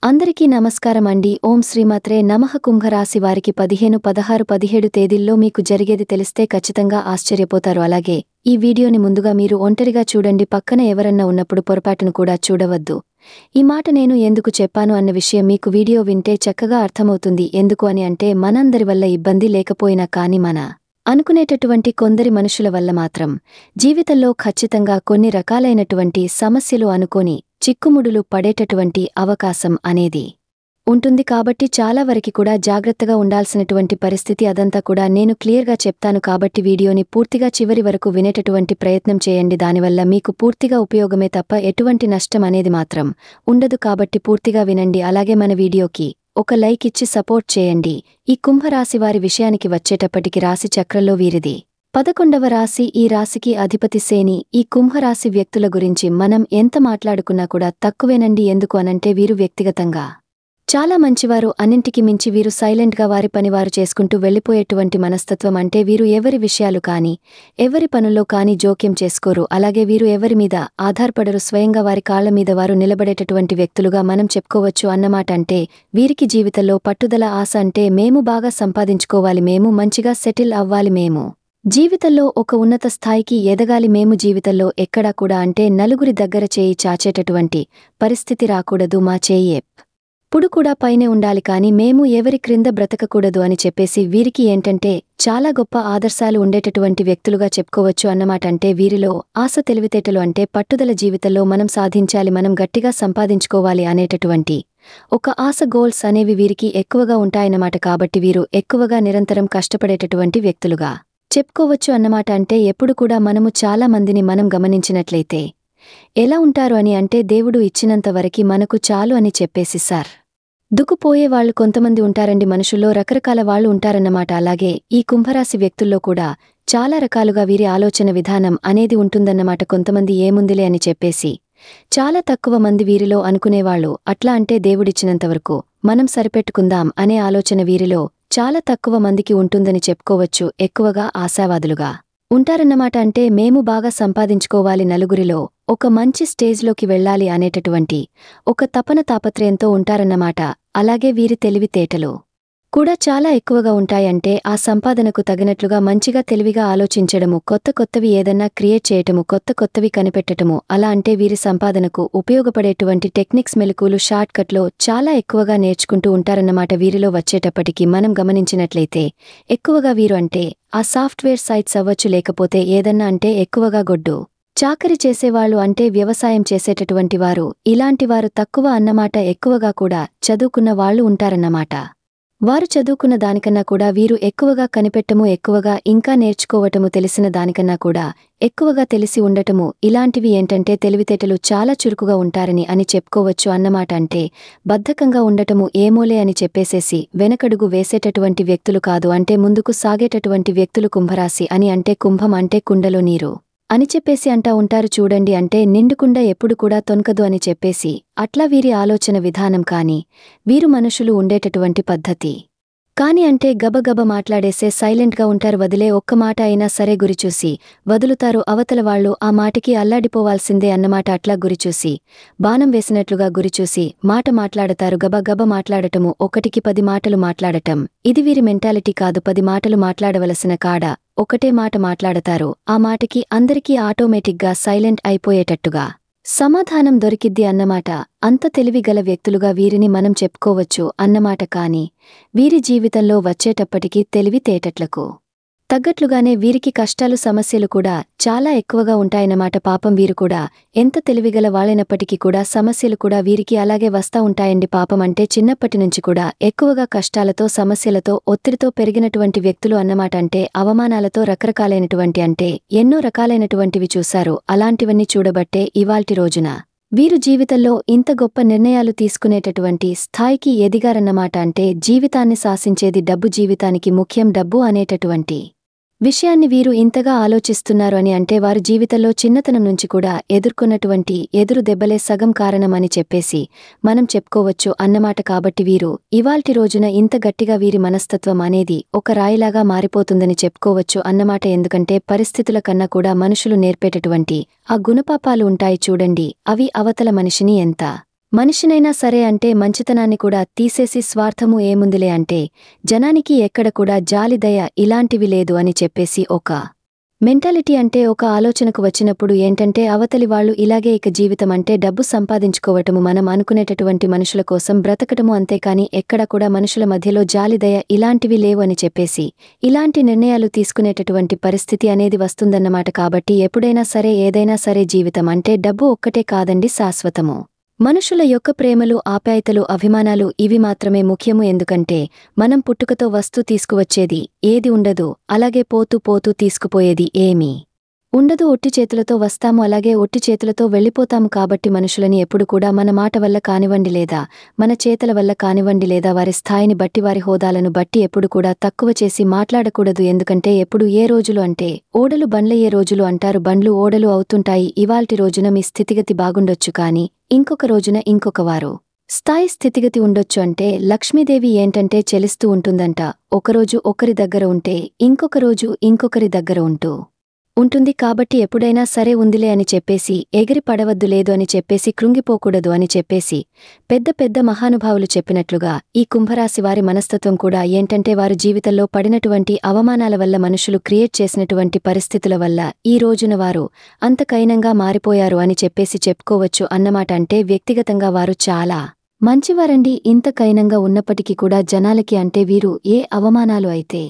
అందరికీ నమస్కారం అండి. ఓం శ్రీమాత్రే నమః. కుంభరాశి వారికి 15, 16, 17 తేదీల్లో మీకు జరిగేది తెలిస్తే ఖచ్చితంగా ఆశ్చర్యపోతారు. అలాగే ఈ వీడియోని ముందుగా మీరు ఒంటరిగా చూడండి. పక్కన ఎవరన్నా ఉన్నప్పుడు పొరపాటును కూడా చూడవద్దు. ఈ మాట నేను ఎందుకు చెప్పాను అన్న విషయం మీకు వీడియో వింటే చక్కగా అర్థమవుతుంది. ఎందుకు అని అంటే మనందరి వల్ల ఇబ్బంది లేకపోయినా కానీ మన అనుకునేటటువంటి కొందరి మనుషుల వల్ల మాత్రం జీవితంలో ఖచ్చితంగా కొన్ని రకాలైనటువంటి సమస్యలు అనుకోని చిక్కుముడులు పడేటటువంటి అవకాశం అనేది ఉంటుంది. కాబట్టి చాలా వరకు కూడా జాగ్రత్తగా ఉండాల్సినటువంటి పరిస్థితి. అదంతా కూడా నేను క్లియర్గా చెప్తాను. కాబట్టి వీడియోని పూర్తిగా చివరి వరకు వినేటటువంటి ప్రయత్నం చేయండి. దానివల్ల మీకు పూర్తిగా ఉపయోగమే తప్ప ఎటువంటి నష్టం అనేది మాత్రం ఉండదు. కాబట్టి పూర్తిగా వినండి. అలాగే మన వీడియోకి ఒక లైక్ ఇచ్చి సపోర్ట్ చేయండి. ఈ కుంభరాశి వారి విషయానికి వచ్చేటప్పటికి రాశి చక్రంలో వీరిది 11వ రాశి. ఈ రాశికి అధిపతి శని. ఈ కుంభరాశి వ్యక్తుల గురించి మనం ఎంత మాట్లాడుకున్నా కూడా తక్కువేనండి. ఎందుకు అనంటే వీరు వ్యక్తిగతంగా చాలా మంచివారు. అన్నింటికి మించి వీరు సైలెంట్గా వారి పని వారు చేసుకుంటూ వెళ్ళిపోయేటువంటి మనస్తత్వం. అంటే వీరు ఎవరి విషయాలు కానీ ఎవరి పనుల్లో కానీ జోక్యం చేసుకోరు. అలాగే వీరు ఎవరి మీద ఆధారపడరు. స్వయంగా వారి కాళ్ల మీద వారు నిలబడేటటువంటి వ్యక్తులుగా మనం చెప్పుకోవచ్చు అన్నమాట. అంటే వీరికి జీవితంలో పట్టుదల, ఆశ. అంటే మేము బాగా సంపాదించుకోవాలి, మేము మంచిగా సెటిల్ అవ్వాలి, మేము జీవితంలో ఒక ఉన్నత స్థాయికి ఎదగాలి, మేము జీవితంలో ఎక్కడా కూడా అంటే నలుగురి దగ్గర చేయి చాచేటటువంటి పరిస్థితి రాకూడదు, మా చేయి ఎప్పుడు కూడా పైనే ఉండాలి, కానీ మేము ఎవరి క్రింద బ్రతకకూడదు అని చెప్పేసి వీరికి ఏంటంటే చాలా గొప్ప ఆదర్శాలు ఉండేటటువంటి వ్యక్తులుగా చెప్పుకోవచ్చు అన్నమాట. అంటే వీరిలో ఆశ, తెలివితేటలు, అంటే పట్టుదల, జీవితంలో మనం సాధించాలి, మనం గట్టిగా సంపాదించుకోవాలి అనేటటువంటి ఒక ఆశ, గోల్స్ అనేవి వీరికి ఎక్కువగా ఉంటాయన్నమాట. కాబట్టి వీరు ఎక్కువగా నిరంతరం కష్టపడేటటువంటి వ్యక్తులుగా చెప్పుకోవచ్చు అన్నమాట. అంటే ఎప్పుడు కూడా మనము చాలా మందిని మనం గమనించినట్లయితే ఎలా ఉంటారు అని అంటే దేవుడు ఇచ్చినంత వరకి మనకు చాలు అని చెప్పేసి దుక్కుపోయే వాళ్ళు కొంతమంది ఉంటారండి. మనుషుల్లో రకరకాల వాళ్ళు ఉంటారన్నమాట. అలాగే ఈ కుంభరాశి వ్యక్తుల్లో కూడా చాలా రకాలుగా వీరి ఆలోచన విధానం అనేది ఉంటుందన్నమాట. కొంతమంది ఏముందిలే అని చెప్పేసి చాలా తక్కువ మంది వీరిలో అనుకునేవాళ్ళు. అట్లా అంటే దేవుడిచ్చినంతవరకు మనం సరిపెట్టుకుందాం అనే ఆలోచన వీరిలో చాలా తక్కువ మందికి ఉంటుందని చెప్పుకోవచ్చు. ఎక్కువగా ఆశావాదులుగా ఉంటారన్నమాట. అంటే మేము బాగా సంపాదించుకోవాలి, నలుగురిలో ఒక మంచి స్టేజ్లోకి వెళ్ళాలి అనేటటువంటి ఒక తపన, తాపత్రయంతో ఉంటారన్నమాట. అలాగే వీరి తెలివితేటలు కూడా చాలా ఎక్కువగా ఉంటాయంటే ఆ సంపాదనకు తగినట్లుగా మంచిగా తెలివిగా ఆలోచించడము, కొత్త కొత్తవి ఏదన్నా క్రియేట్ చేయటము, కొత్త కొత్తవి కనిపెట్టటము. అలా అంటే వీరి సంపాదనకు ఉపయోగపడేటువంటి టెక్నిక్స్, మెలకువలు, షార్ట్ కట్లో చాలా ఎక్కువగా నేర్చుకుంటూ ఉంటారన్నమాట. వీరిలో వచ్చేటప్పటికి మనం గమనించినట్లయితే ఎక్కువగా వీరు అంటే ఆ సాఫ్ట్వేర్ సైట్స్ అవ్వచ్చు, లేకపోతే ఏదన్నా అంటే ఎక్కువగా గొడ్డు చాకరీ చేసేవాళ్ళు, అంటే వ్యవసాయం చేసేటటువంటి వారు, ఇలాంటివారు తక్కువ అన్నమాట. ఎక్కువగా కూడా చదువుకున్న వాళ్ళు ఉంటారన్నమాట. వారు చదువుకున్న దానికన్నా కూడా వీరు ఎక్కువగా కనిపెట్టము, ఎక్కువగా ఇంకా నేర్చుకోవటము, తెలిసిన దానికన్నా కూడా ఎక్కువగా తెలిసి ఉండటము, ఇలాంటివి ఏంటంటే తెలివితేటలు చాలా చురుకుగా ఉంటారని అని చెప్పుకోవచ్చు అన్నమాట. అంటే బద్ధకంగా ఉండటము, ఏమోలే అని చెప్పేసేసి వెనకడుగు వేసేటటువంటి వ్యక్తులు కాదు. అంటే ముందుకు సాగేటటువంటి వ్యక్తులు కుంభరాశి అని. అంటే కుంభం అంటే కుండలో నీరు అని చెప్పేసి అంటా ఉంటారు చూడండి. అంటే నిండుకుండా ఎప్పుడు కూడా తొనకదు అని చెప్పేసి అట్లా వీరి ఆలోచన విధానం కానీ వీరు మనుషులు ఉండేటటువంటి పద్ధతి కాని అంటే గబగబ మాట్లాడేసే సైలెంట్గా ఉంటారు. వదిలే ఒక్క మాట అయినా సరే గురిచూసి వదులుతారు. అవతల వాళ్ళు ఆ మాటకి అల్లాడిపోవాల్సిందే అన్నమాట. అట్లా గురిచూసి బాణం వేసినట్లుగా గురిచూసి మాట మాట్లాడతారు. గబగబ మాట్లాడటము, ఒకటికి 10 మాటలు మాట్లాడటం, ఇది వీరి మెంటాలిటీ కాదు. 10 మాటలు మాట్లాడవలసిన కాడ ఒకటే మాట మాట్లాడతారు. ఆ మాటకి అందరికీ ఆటోమేటిక్గా సైలెంట్ అయిపోయేటట్టుగా సమాధానం దొరికిద్ది అన్నమాట. అంత తెలివిగల వ్యక్తులుగా వీరిని మనం చెప్పుకోవచ్చు అన్నమాట. కాని వీరి జీవితంలో వచ్చేటప్పటికీ తెలివితేటట్లకు తగ్గట్లుగానే వీరికి కష్టాలు, సమస్యలు కూడా చాలా ఎక్కువగా ఉంటాయన్నమాట. పాపం వీరు కూడా ఎంత తెలివిగల వాళ్ళైనప్పటికీ కూడా సమస్యలు కూడా వీరికి అలాగే వస్తా ఉంటాయండి. పాపం అంటే చిన్నప్పటి నుంచి కూడా ఎక్కువగా కష్టాలతో, సమస్యలతో, ఒత్తిడితో పెరిగినటువంటి వ్యక్తులు అన్నమాట. అంటే అవమానాలతో రకరకాలైనటువంటి అంటే ఎన్నో రకాలైనటువంటివి చూశారు. అలాంటివన్నీ చూడబట్టే ఇవాల్టి రోజున వీరు జీవితంలో ఇంత గొప్ప నిర్ణయాలు తీసుకునేటటువంటి స్థాయికి ఎదిగారన్నమాట. అంటే జీవితాన్ని శాసించేది డబ్బు, జీవితానికి ముఖ్యం డబ్బు అనేటటువంటి విషయాన్ని వీరు ఇంతగా ఆలోచిస్తున్నారు అని అంటే వారు జీవితంలో చిన్నతనం నుంచి కూడా ఎదుర్కొన్నటువంటి ఎదురు దెబ్బలే సగం కారణమని చెప్పేసి మనం చెప్పుకోవచ్చు అన్నమాట. కాబట్టి వీరు ఇవాల్టి రోజున ఇంత గట్టిగా వీరి మనస్తత్వం అనేది ఒక రాయిలాగా మారిపోతుందని చెప్పుకోవచ్చు అన్నమాట. ఎందుకంటే పరిస్థితుల కన్నా కూడా మనుషులు నేర్పేటటువంటి ఆ గుణపాపాలు ఉంటాయి చూడండి, అవి అవతల మనిషిని ఎంత మనిషినైనా సరే అంటే మంచితనాన్ని కూడా తీసేసి స్వార్థము ఏముందిలే అంటే జనానికి ఎక్కడ కూడా జాలి దయ ఇలాంటివి లేదు అని చెప్పేసి ఒక మెంటాలిటీ అంటే ఒక ఆలోచనకు వచ్చినప్పుడు ఏంటంటే అవతలి వాళ్ళు ఇలాగే ఇక జీవితం అంటే డబ్బు సంపాదించుకోవటము మనం అనుకునేటటువంటి మనుషుల కోసం బ్రతకటము అంతేకాని ఎక్కడా కూడా మనుషుల మధ్యలో జాలి దయ ఇలాంటివి లేవు అని చెప్పేసి ఇలాంటి నిర్ణయాలు తీసుకునేటటువంటి పరిస్థితి అనేది వస్తుందన్నమాట. కాబట్టి ఎప్పుడైనా సరే ఏదైనా సరే జీవితం అంటే డబ్బు ఒక్కటే కాదండి శాశ్వతము. మనుషుల యొక్క ప్రేమలు ఆప్యాయతలు అభిమానాలు ఇవి మాత్రమే ముఖ్యము. ఎందుకంటే మనం పుట్టుకతో వస్తు తీసుకువచ్చేది ఏది ఉండదు, అలాగే పోతూ పోతూ తీసుకుపోయేది ఏమీ ఉండదు. ఒట్టి చేతులతో వస్తాము, అలాగే ఒట్టి చేతులతో వెళ్ళిపోతాము. కాబట్టి మనుషులని ఎప్పుడు కూడా మన మాట వల్ల కానివ్వండి లేదా మన చేతల వల్ల కానివ్వండి లేదా వారి స్థాయిని బట్టి వారి హోదాలను బట్టి ఎప్పుడు కూడా తక్కువ చేసి మాట్లాడకూడదు. ఎందుకంటే ఎప్పుడు ఏ రోజులు అంటే ఓడలు బండ్లయ్యే రోజులు అంటారు, బండ్లు ఓడలు అవుతుంటాయి. ఇవాల్టి రోజున మీ స్థితిగతి బాగుండొచ్చు కానీ ఇంకొక రోజున ఇంకొక వారు స్థాయి స్థితిగతి ఉండొచ్చు. అంటే లక్ష్మీదేవి ఏంటంటే చెలిస్తూ ఉంటుందంట. ఒకరోజు ఒకరి దగ్గర ఉంటే ఇంకొక రోజు ఇంకొకరి దగ్గర ఉంటుంది. కాబట్టి ఎప్పుడైనా సరే ఉందిలే అని చెప్పేసి ఎగిరి పడవద్దు, లేదు అని చెప్పేసి కృంగిపోకూడదు అని చెప్పేసి పెద్ద పెద్ద మహానుభావులు చెప్పినట్లుగా ఈ కుంభరాశి వారి మనస్తత్వం కూడా ఏంటంటే వారు జీవితంలో పడినటువంటి అవమానాల వల్ల మనుషులు క్రియేట్ చేసినటువంటి పరిస్థితుల వల్ల ఈ రోజున వారు అంత కైనంగా మారిపోయారు అని చెప్పేసి చెప్పుకోవచ్చు అన్నమాట. అంటే వ్యక్తిగతంగా వారు చాలా మంచివారండి. ఇంత కైనంగా ఉన్నప్పటికీ కూడా జనాలకి అంటే వీరు ఏ అవమానాలు అయితే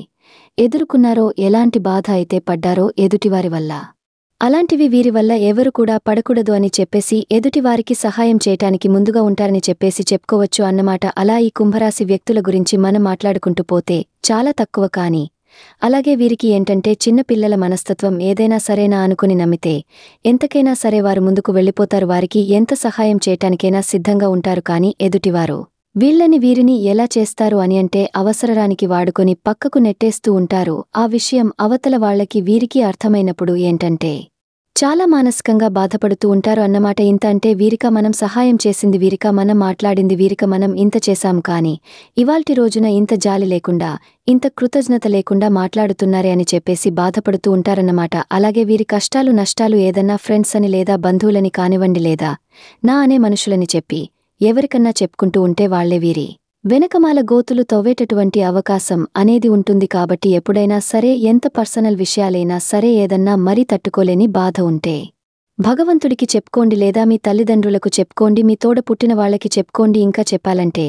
ఎదుర్కొన్నారో, ఎలాంటి బాధ అయితే పడ్డారో ఎదుటివారి వల్ల, అలాంటివి వీరి వల్ల ఎవరు కూడా పడకూడదు అని చెప్పేసి ఎదుటివారికి సహాయం చేయటానికి ముందుగా ఉంటారని చెప్పేసి చెప్పుకోవచ్చు అన్నమాట. అలా ఈ కుంభరాశి వ్యక్తుల గురించి మనం మాట్లాడుకుంటూ పోతే చాలా తక్కువ. కానీ అలాగే వీరికి ఏంటంటే చిన్న పిల్లల మనస్తత్వం. ఏదైనా సరేనా అనుకుని నమ్మితే ఎంతకైనా సరే వారు ముందుకు వెళ్ళిపోతారు. వారికి ఎంత సహాయం చేయటానికైనా సిద్ధంగా ఉంటారు. కానీ ఎదుటివారు వీళ్ళని వీరిని ఎలా చేస్తారు అని అంటే అవసరానికి వాడుకొని పక్కకు నెట్టేస్తూ ఉంటారు. ఆ విషయం అవతల వాళ్లకి వీరికి అర్థమైనప్పుడు ఏంటంటే చాలా మానసికంగా బాధపడుతూ ఉంటారు అన్నమాట. ఇంత అంటే వీరిక మనం సహాయం చేసింది, వీరిక మనం మాట్లాడింది, వీరిక మనం ఇంత చేశాం, కానీ ఇవాల్టి రోజున ఇంత జాలి లేకుండా ఇంత కృతజ్ఞత లేకుండా మాట్లాడుతున్నారే అని చెప్పేసి బాధపడుతూ ఉంటారన్నమాట. అలాగే వీరి కష్టాలు నష్టాలు ఏదన్నా ఫ్రెండ్స్ అని లేదా బంధువులని కానివ్వండి లేదా నా అనే మనుషులని చెప్పి ఎవరికన్నా చెప్పుకుంటూ ఉంటే వాళ్లే వీరి వెనకమాల గోతులు తవ్వేటటువంటి అవకాశం అనేది ఉంటుంది. కాబట్టి ఎప్పుడైనా సరే ఎంత పర్సనల్ విషయాలైనా సరే ఏదన్నా మరీ తట్టుకోలేని బాధ ఉంటే భగవంతుడికి చెప్పుకోండి, లేదా మీ తల్లిదండ్రులకు చెప్పుకోండి, మీ తోడ పుట్టిన వాళ్లకి చెప్పుకోండి. ఇంకా చెప్పాలంటే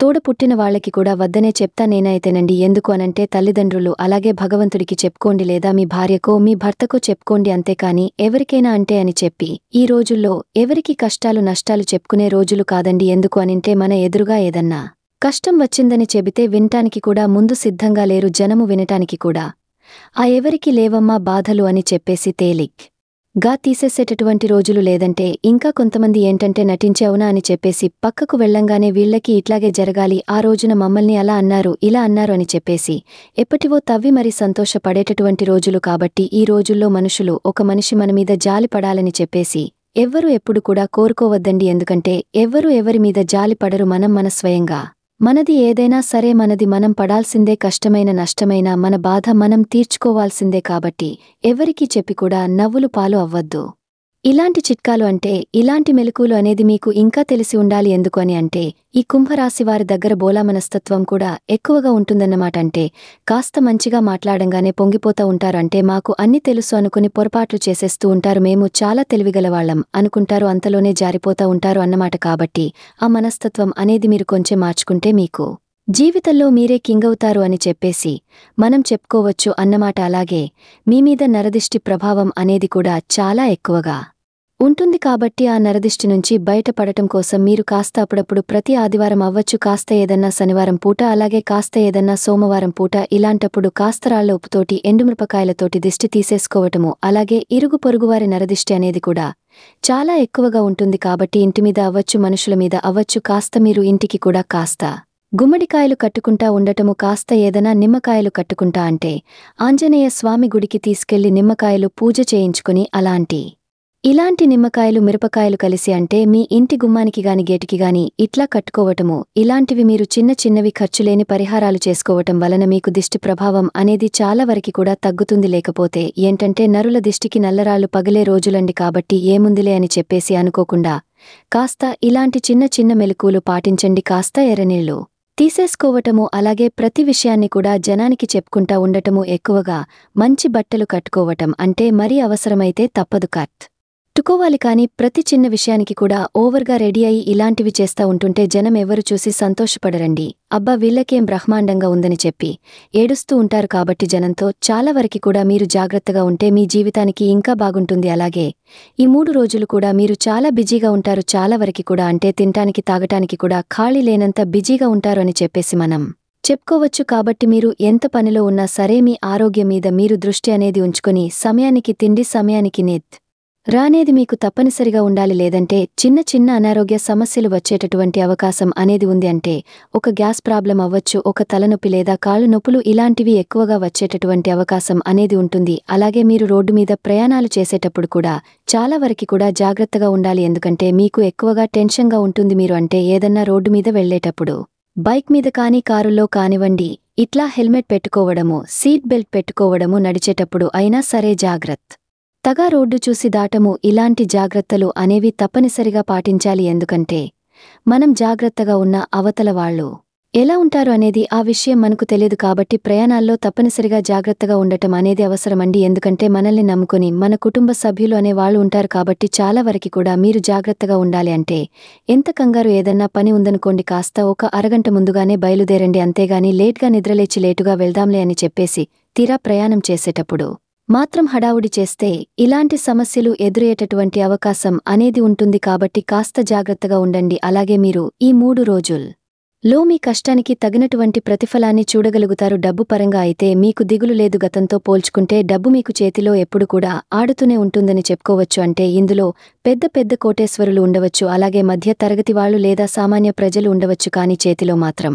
తోడ పుట్టిన వాళ్లకి కూడా వద్దనే చెప్తా నేనైతేనండి. ఎందుకు అనంటే తల్లిదండ్రులు అలాగే భగవంతుడికి చెప్పుకోండి, లేదా మీ భార్యకో మీ భర్తకో చెప్పుకోండి. అంతేకాని ఎవరికైనా అంటే అని చెప్పి ఈ రోజుల్లో ఎవరికి కష్టాలు నష్టాలు చెప్పుకునే రోజులు కాదండి. ఎందుకు అనింటే మన ఎదురుగా ఏదన్నా కష్టం వచ్చిందని చెబితే వినటానికి కూడా ముందు సిద్ధంగా లేరు జనము, వినటానికి కూడా ఆ ఎవరికి లేవమ్మా బాధలు అని చెప్పేసి తేలిగ్గా తీసేసేటటువంటి రోజులు. లేదంటే ఇంకా కొంతమంది ఏంటంటే నటించే అవునా అని చెప్పేసి పక్కకు వెళ్ళంగానే వీళ్లకి ఇట్లాగే జరగాలి, ఆ రోజున మమ్మల్ని అలా అన్నారు ఇలా అన్నారు అని చెప్పేసి ఎప్పటివో తవ్వి మరి సంతోషపడేటటువంటి రోజులు. కాబట్టి ఈ రోజుల్లో మనుషులు ఒక మనిషి మనమీద జాలి పడాలని చెప్పేసి ఎవ్వరూ ఎప్పుడు కూడా కోరుకోవద్దండి. ఎందుకంటే ఎవ్వరూ ఎవరి మీద జాలి పడరు. మనం మన స్వయంగా మనది ఏదైనా సరే మనది మనం పడాల్సిందే. కష్టమైన నష్టమైన మన బాధ మనం తీర్చుకోవాల్సిందే. కాబట్టి ఎవరికీ చెప్పి కూడా నవ్వులు పాలు అవ్వద్దు. ఇలాంటి చిట్కాలు అంటే ఇలాంటి మెలకువలు అనేది మీకు ఇంకా తెలిసి ఉండాలి. ఎందుకు అని అంటే ఈ కుంభరాశి వారి దగ్గర బోలా మనస్తత్వం కూడా ఎక్కువగా ఉంటుందన్నమాట. అంటే కాస్త మంచిగా మాట్లాడంగానే పొంగిపోతా ఉంటారు. అంటే మాకు అన్ని తెలుసు అనుకుని పొరపాట్లు చేసేస్తూ ఉంటారు. మేము చాలా తెలివిగలవాళ్లం అనుకుంటారు, అంతలోనే జారిపోతా ఉంటారు అన్నమాట. కాబట్టి ఆ మనస్తత్వం అనేది మీరు కొంచెం మార్చుకుంటే మీకు జీవితంలో మీరే కింగవుతారు అని చెప్పేసి మనం చెప్పుకోవచ్చు అన్నమాట. అలాగే మీమీద నరదిష్టి ప్రభావం అనేది కూడా చాలా ఎక్కువగా ఉంటుంది. కాబట్టి ఆ నరదిష్టి నుంచి బయటపడటం కోసం మీరు కాస్త అప్పుడప్పుడు ప్రతి ఆదివారం అవ్వచ్చు, కాస్త ఏదన్నా శనివారం పూట, అలాగే కాస్త ఏదన్నా సోమవారం పూట ఇలాంటప్పుడు కాస్త రాళ్ల ఉప్పుతోటి ఎండుమిరపకాయలతోటి దిష్టి తీసేసుకోవటము. అలాగే ఇరుగు పొరుగువారి నరదిష్టి అనేది కూడా చాలా ఎక్కువగా ఉంటుంది. కాబట్టి ఇంటిమీద అవ్వచ్చు, మనుషుల మీద అవ్వచ్చు, కాస్త మీరు ఇంటికి కూడా కాస్త గుమ్మడికాయలు కట్టుకుంటా ఉండటము, కాస్త ఏదైనా నిమ్మకాయలు కట్టుకుంటా అంటే ఆంజనేయ స్వామి గుడికి తీసుకెళ్లి నిమ్మకాయలు పూజ చేయించుకుని ఇలాంటి నిమ్మకాయలు మిరపకాయలు కలిసి అంటే మీ ఇంటి గుమ్మానికి గాని గేటుకి గాని ఇట్లా కట్టుకోవటము. ఇలాంటివి మీరు చిన్న చిన్నవి ఖర్చులేని పరిహారాలు చేసుకోవటం వలన మీకు దిష్టి ప్రభావం అనేది చాలా వరకు కూడా తగ్గుతుంది. లేకపోతే ఏంటంటే నరుల దిష్టికి నల్లరాళ్లు పగిలే రోజులండి. కాబట్టి ఏముందిలే అని చెప్పేసి అనుకోకుండా కాస్త ఇలాంటి చిన్న చిన్న మెలకువలు పాటించండి. కాస్త ఎర్రనీళ్లు తీసేసుకోవటము, అలాగే ప్రతి విషయాన్ని కూడా జనానికి చెప్పుకుంటా ఉండటము, ఎక్కువగా మంచి బట్టలు కట్టుకోవటం, అంటే మరీ అవసరమైతే తప్పదు కట్టుకోవాలి, కానీ ప్రతి చిన్న విషయానికి కూడా ఓవర్గా రెడీ అయి ఇలాంటివి చేస్తా ఉంటుంటే జనం ఎవరు చూసి సంతోషపడరండి. అబ్బా వీళ్ళకేం బ్రహ్మాండంగా ఉందని చెప్పి ఏడుస్తూ ఉంటారు. కాబట్టి జనంతో చాలా వరకు కూడా మీరు జాగ్రత్తగా ఉంటే మీ జీవితానికి ఇంకా బాగుంటుంది. అలాగే ఈ 3 రోజులు కూడా మీరు చాలా బిజీగా ఉంటారు. చాలా వరకు కూడా, అంటే తినటానికి తాగటానికి కూడా ఖాళీ లేనంత బిజీగా ఉంటారు అని చెప్పేసి మనం చెప్పుకోవచ్చు. కాబట్టి మీరు ఎంత పనిలో ఉన్నా సరే మీ ఆరోగ్యం మీద మీరు దృష్టి అనేది ఉంచుకొని సమయానికి తిండి, సమయానికి నిద్ర రానేది మీకు తప్పనిసరిగా ఉండాలి. లేదంటే చిన్న చిన్న అనారోగ్య సమస్యలు వచ్చేటటువంటి అవకాశం అనేది ఉంది. అంటే ఒక గ్యాస్ ప్రాబ్లం అవ్వచ్చు, ఒక తలనొప్పి లేదా కాళ్ళు నొప్పులు, ఇలాంటివి ఎక్కువగా వచ్చేటటువంటి అవకాశం అనేది ఉంటుంది. అలాగే మీరు రోడ్డు మీద ప్రయాణాలు చేసేటప్పుడు కూడా చాలా వరకు కూడా జాగ్రత్తగా ఉండాలి. ఎందుకంటే మీకు ఎక్కువగా టెన్షన్గా ఉంటుంది. మీరు అంటే ఏదన్నా రోడ్డు మీద వెళ్లేటప్పుడు, బైక్ మీద కానీ కారులో కానివ్వండి, ఇట్లా హెల్మెట్ పెట్టుకోవడము, సీట్ బెల్ట్ పెట్టుకోవడము, నడిచేటప్పుడు అయినా సరే జాగ్రత్తగా రోడ్డు చూసి దాటము, ఇలాంటి జాగ్రత్తలు అనేవి తప్పనిసరిగా పాటించాలి. ఎందుకంటే మనం జాగ్రత్తగా ఉన్న అవతల వాళ్ళు ఎలా ఉంటారు అనేది ఆ విషయం మనకు తెలియదు. కాబట్టి ప్రయాణాల్లో తప్పనిసరిగా జాగ్రత్తగా ఉండటం అనేది అవసరమండి. ఎందుకంటే మనల్ని నమ్ముకొని మన కుటుంబ సభ్యులు అనే వాళ్ళు ఉంటారు. కాబట్టి చాలా వరకు కూడా మీరు జాగ్రత్తగా ఉండాలి. అంటే ఎంత కంగారు ఏదన్నా పని ఉందనుకోండి, కాస్త ఒక అరగంట ముందుగానే బయలుదేరండి. అంతేగాని లేట్గా నిద్రలేచి లేటుగా వెళ్దాంలే అని చెప్పేసి తీరా ప్రయాణం చేసేటప్పుడు మాత్రం హడావుడి చేస్తే ఇలాంటి సమస్యలు ఎదురయ్యేటటువంటి అవకాశం అనేది ఉంటుంది. కాబట్టి కాస్త జాగ్రత్తగా ఉండండి. అలాగే మీరు ఈ 3 రోజుల్లో మీ కష్టానికి తగినటువంటి ప్రతిఫలాన్ని చూడగలుగుతారు. డబ్బు పరంగా అయితే మీకు దిగులు లేదు. గతంతో పోల్చుకుంటే డబ్బు మీకు చేతిలో ఎప్పుడు కూడా ఆడుతూనే ఉంటుందని చెప్పుకోవచ్చు. అంటే ఇందులో పెద్ద పెద్ద కోటేశ్వరులు ఉండవచ్చు, అలాగే మధ్య తరగతి వాళ్ళు లేదా సామాన్య ప్రజలు ఉండవచ్చు, కానీ చేతిలో మాత్రం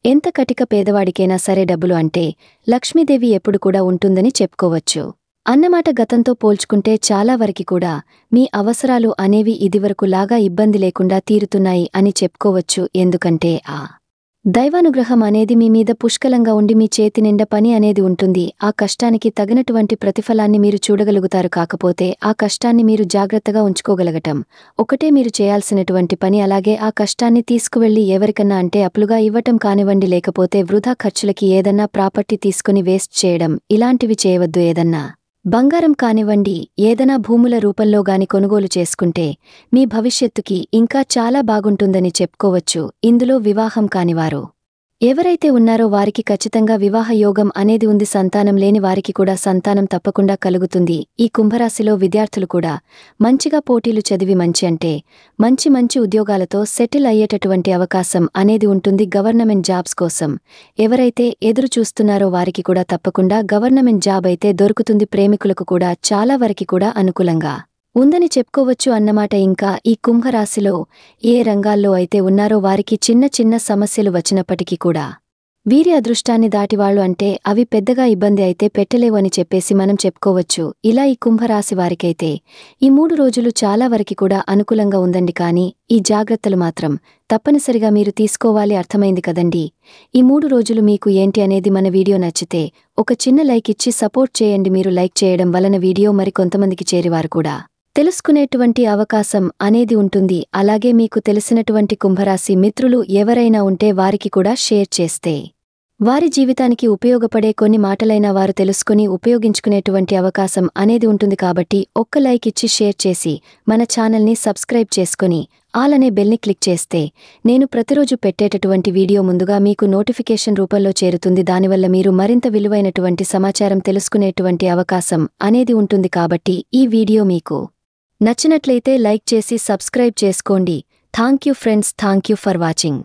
ఎంత కటిక పేదవాడికైనా సరే డబ్బులు అంటే లక్ష్మీదేవి ఎప్పుడు కూడా ఉంటుందని చెప్పుకోవచ్చు అన్నమాట. గతంతో పోల్చుకుంటే చాలా వరకు కూడా మీ అవసరాలు అనేవి ఇదివరకు లాగా ఇబ్బంది లేకుండా తీరుతున్నాయి అని చెప్పుకోవచ్చు. ఎందుకంటే ఆ దైవానుగ్రహం అనేది మీ మీద పుష్కలంగా ఉండి మీ చేతి నిండా పని అనేది ఉంటుంది. ఆ కష్టానికి తగినటువంటి ప్రతిఫలాన్ని మీరు చూడగలుగుతారు. కాకపోతే ఆ కష్టాన్ని మీరు జాగ్రత్తగా ఉంచుకోగలగటం ఒకటే మీరు చేయాల్సినటువంటి పని. అలాగే ఆ కష్టాన్ని తీసుకువెళ్లి ఎవరికన్నా అంటే అప్పులుగా ఇవ్వటం కానివ్వండి, లేకపోతే వృధా ఖర్చులకి ఏదన్నా ప్రాపర్టీ తీసుకుని వేస్ట్ చేయడం, ఇలాంటివి చేయవద్దు. ఏదన్నా బంగారం కానివ్వండి, ఏదైనా భూముల రూపంలో గాని కొనుగోలు చేసుకుంటే మీ భవిష్యత్తుకి ఇంకా చాలా బాగుంటుందని చెప్పుకోవచ్చు. ఇందులో వివాహం కానివారు ఎవరైతే ఉన్నారో వారికి ఖచ్చితంగా వివాహ యోగం అనేది ఉంది. సంతానం లేని వారికి కూడా సంతానం తప్పకుండా కలుగుతుంది. ఈ కుంభరాశిలో విద్యార్థులు కూడా మంచిగా పోటీలు చదివి మంచి మంచి ఉద్యోగాలతో సెటిల్ అయ్యేటటువంటి అవకాశం అనేది ఉంటుంది. గవర్నమెంట్ జాబ్స్ కోసం ఎవరైతే ఎదురు చూస్తున్నారో వారికి కూడా తప్పకుండా గవర్నమెంట్ జాబ్ అయితే దొరుకుతుంది. ప్రేమికులకు కూడా చాలా వరకు కూడా అనుకూలంగా ఉందని చెప్పుకోవచ్చు అన్నమాట. ఇంకా ఈ కుంభరాశిలో ఏ రంగాల్లో అయితే ఉన్నారో వారికి చిన్న చిన్న సమస్యలు వచ్చినప్పటికీ కూడా వీరి అదృష్టాన్ని దాటివాళ్లు అంటే అవి పెద్దగా ఇబ్బంది అయితే పెట్టలేవు అని చెప్పేసి మనం చెప్పుకోవచ్చు. ఇలా ఈ కుంభరాశి వారికైతే ఈ 3 రోజులు చాలా వరకు కూడా అనుకూలంగా ఉందండి. కానీ ఈ జాగ్రత్తలు మాత్రం తప్పనిసరిగా మీరు తీసుకోవాలి. అర్థమైంది కదండి? ఈ 3 రోజులు మీకు ఏంటి అనేది మన వీడియో నచ్చితే ఒక చిన్న లైక్ ఇచ్చి సపోర్ట్ చేయండి. మీరు లైక్ చేయడం వలన వీడియో మరి కొంతమందికి చేరేవారు కూడా తెలుసుకునేటువంటి అవకాశం అనేది ఉంటుంది. అలాగే మీకు తెలిసినటువంటి కుంభరాశి మిత్రులు ఎవరైనా ఉంటే వారికి కూడా షేర్ చేస్తే వారి జీవితానికి ఉపయోగపడే కొన్ని మాటలైనా వారు తెలుసుకుని ఉపయోగించుకునేటువంటి అవకాశం అనేది ఉంటుంది. కాబట్టి ఒక్క లైక్ ఇచ్చి షేర్ చేసి మన ఛానల్ని సబ్స్క్రైబ్ చేసుకుని ఆల్ అనే బెల్ని క్లిక్ చేస్తే నేను ప్రతిరోజు పెట్టేటటువంటి వీడియో ముందుగా మీకు నోటిఫికేషన్ రూపంలో చేరుతుంది. దానివల్ల మీరు మరింత విలువైనటువంటి సమాచారం తెలుసుకునేటువంటి అవకాశం అనేది ఉంటుంది. కాబట్టి ఈ వీడియో మీకు నచ్చినట్లయితే లైక్ చేసి సబ్స్క్రైబ్ చేసుకోండి. Thank you friends, thank you for watching.